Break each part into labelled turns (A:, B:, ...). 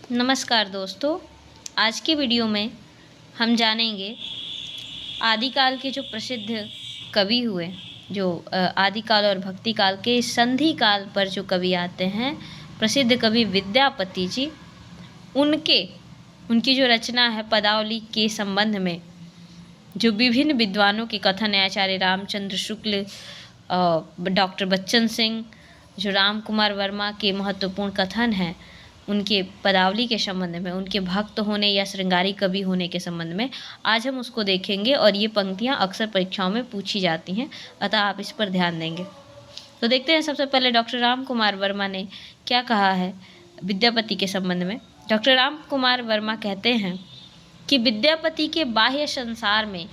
A: नमस्कार दोस्तों, आज की वीडियो में हम जानेंगे आदिकाल के जो प्रसिद्ध कवि हुए, जो आदिकाल और भक्ति काल के संधि काल पर जो कवि आते हैं, प्रसिद्ध कवि विद्यापति जी, उनकी जो रचना है पदावली के संबंध में जो विभिन्न विद्वानों के कथन है, आचार्य रामचंद्र शुक्ल, डॉक्टर बच्चन सिंह, जो राम कुमार वर्मा के महत्वपूर्ण कथन हैं, उनके पदावली के संबंध में, उनके भक्त होने या श्रृंगारी कवि होने के संबंध में आज हम उसको देखेंगे। और ये पंक्तियाँ अक्सर परीक्षाओं में पूछी जाती हैं, अतः आप इस पर ध्यान देंगे। तो देखते हैं सबसे पहले डॉक्टर राम कुमार वर्मा ने क्या कहा है विद्यापति के संबंध में। डॉक्टर राम कुमार वर्मा कहते हैं कि विद्यापति के बाह्य संसार में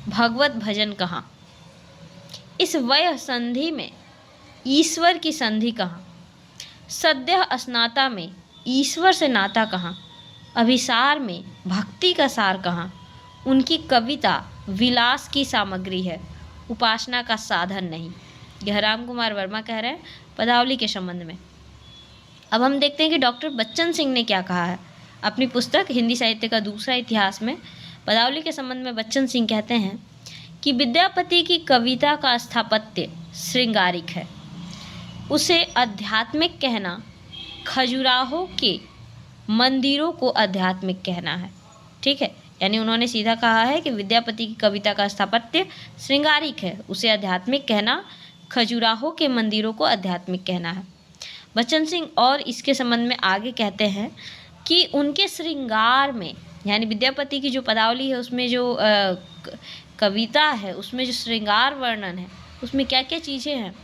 A: भगवत भजन कहाँ, इस वय संधि में ईश्वर की संधि कहाँ, सद्य स्नाता में ईश्वर से नाता कहाँ, अभिसार में भक्ति का सार कहाँ। उनकी कविता विलास की सामग्री है, उपासना का साधन नहीं। यह राम कुमार वर्मा कह रहे हैं पदावली के संबंध में। अब हम देखते हैं कि डॉक्टर बच्चन सिंह ने क्या कहा है अपनी पुस्तक हिंदी साहित्य का दूसरा इतिहास में। पदावली के संबंध में बच्चन सिंह कहते हैं कि विद्यापति की कविता का स्थापत्य श्रृंगारिक है, उसे आध्यात्मिक कहना खजुराहो के मंदिरों को आध्यात्मिक कहना है। ठीक है, यानी उन्होंने सीधा कहा है कि विद्यापति की कविता का स्थापत्य श्रृंगारिक है, उसे आध्यात्मिक कहना खजुराहो के मंदिरों को आध्यात्मिक कहना है। बच्चन सिंह और इसके संबंध में आगे कहते हैं कि उनके श्रृंगार में, यानी विद्यापति की जो पदावली है उसमें जो कविता है, उसमें जो श्रृंगार वर्णन है, उसमें क्या क्या चीज़ें हैं।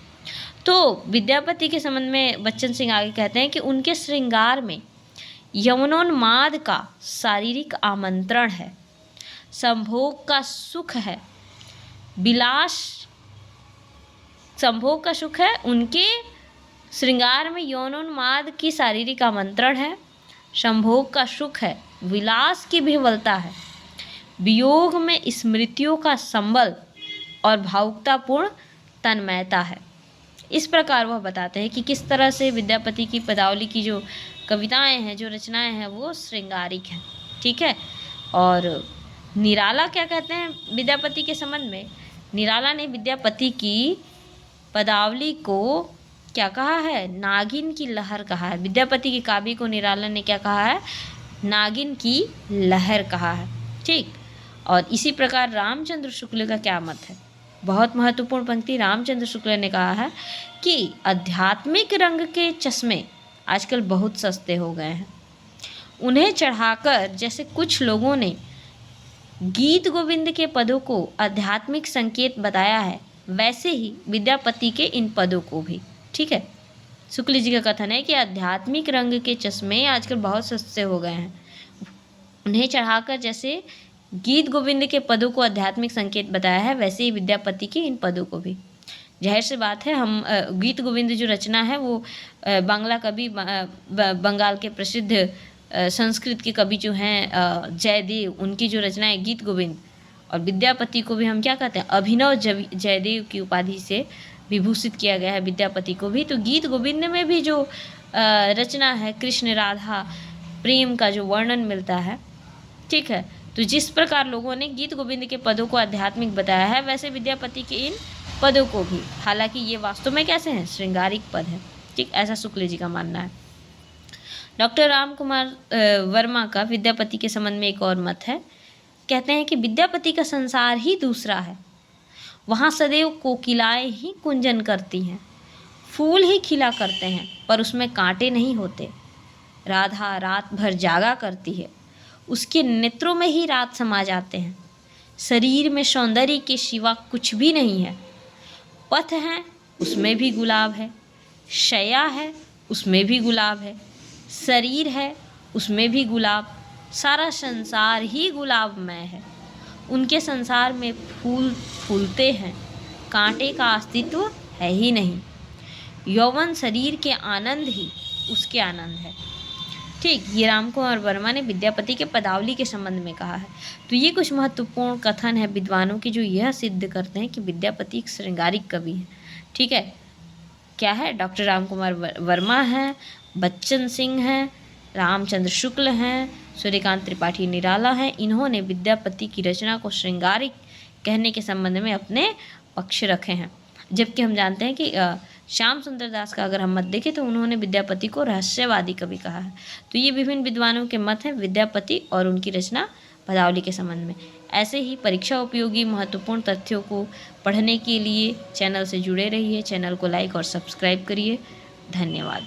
A: तो विद्यापति के संबंध में बच्चन सिंह आगे कहते हैं कि उनके श्रृंगार में यौवनोन्माद का शारीरिक आमंत्रण है, संभोग का सुख है, विलास संभोग का सुख है। उनके श्रृंगार में यौवनोन्माद की शारीरिक आमंत्रण है, संभोग का सुख है, विलास की विह्वलता है, वियोग में स्मृतियों का संबल और भावुकतापूर्ण तन्मयता है। इस प्रकार वह बताते हैं कि किस तरह से विद्यापति की पदावली की जो कविताएं हैं, जो रचनाएं हैं, वो श्रृंगारिक हैं। ठीक है, और निराला क्या कहते हैं विद्यापति के संबंध में। निराला ने विद्यापति की पदावली को क्या कहा है, नागिन की लहर कहा है। विद्यापति की काव्य को निराला ने क्या कहा है, नागिन की लहर कहा है। ठीक, और इसी प्रकार रामचंद्र शुक्ल का क्या मत है, बहुत महत्वपूर्ण पंक्ति। रामचंद्र शुक्ल ने कहा है कि आध्यात्मिक रंग के चश्मे आजकल बहुत सस्ते हो गए हैं, उन्हें चढ़ाकर जैसे कुछ लोगों ने गीत गोविंद के पदों को आध्यात्मिक संकेत बताया है, वैसे ही विद्यापति के इन पदों को भी। ठीक है, शुक्ल जी का कथन है कि आध्यात्मिक रंग के चश्मे आजकल बहुत सस्ते हो गए हैं, उन्हें चढ़ाकर जैसे गीत गोविंद के पदों को आध्यात्मिक संकेत बताया है, वैसे ही विद्यापति के इन पदों को भी। जाहिर सी बात है, हम गीत गोविंद जो रचना है वो बांग्ला कवि, बंगाल के प्रसिद्ध संस्कृत के कवि जो हैं जयदेव, उनकी जो रचना है गीत गोविंद, और विद्यापति को भी हम क्या कहते हैं, अभिनव जयदेव की उपाधि से विभूषित किया गया है विद्यापति को भी। तो गीत गोविंद में भी जो रचना है कृष्ण राधा प्रेम का जो वर्णन मिलता है। ठीक है, तो जिस प्रकार लोगों ने गीत गोविंद के पदों को आध्यात्मिक बताया है, वैसे विद्यापति के इन पदों को भी, हालांकि ये वास्तव में कैसे हैं, श्रृंगारिक पद हैं। ठीक, ऐसा शुक्ल जी का मानना है। डॉक्टर राम कुमार वर्मा का विद्यापति के संबंध में एक और मत है। कहते हैं कि विद्यापति का संसार ही दूसरा है, वहाँ सदैव कोकिलाएं ही कुंजन करती हैं, फूल ही खिला करते हैं पर उसमें कांटे नहीं होते। राधा रात भर जागा करती है, उसके नेत्रों में ही रात समा जाते हैं। शरीर में सौंदर्य के सिवा कुछ भी नहीं है। पथ है, उसमें भी गुलाब है, शया है, उसमें भी गुलाब है, शरीर है, उसमें भी गुलाब, सारा संसार ही गुलाबमय है। उनके संसार में फूल फूलते हैं, कांटे का अस्तित्व है ही नहीं। यौवन शरीर के आनंद ही उसके आनंद है। ठीक, ये राम कुमार वर्मा ने विद्यापति के पदावली के संबंध में कहा है। तो ये कुछ महत्वपूर्ण कथन है विद्वानों की जो यह सिद्ध करते हैं कि विद्यापति एक श्रृंगारिक कवि है। ठीक है, क्या है, डॉक्टर राम कुमार वर्मा है, बच्चन सिंह हैं, रामचंद्र शुक्ल हैं, सूर्यकांत त्रिपाठी निराला हैं। इन्होंने विद्यापति की रचना को श्रृंगारिक कहने के संबंध में अपने पक्ष रखे हैं। जबकि हम जानते हैं कि श्याम सुंदर दास का अगर हम मत देखें तो उन्होंने विद्यापति को रहस्यवादी कवि कहा है। तो ये विभिन्न विद्वानों के मत हैं विद्यापति और उनकी रचना पदावली के संबंध में। ऐसे ही परीक्षा उपयोगी महत्वपूर्ण तथ्यों को पढ़ने के लिए चैनल से जुड़े रहिए। चैनल को लाइक और सब्सक्राइब करिए। धन्यवाद।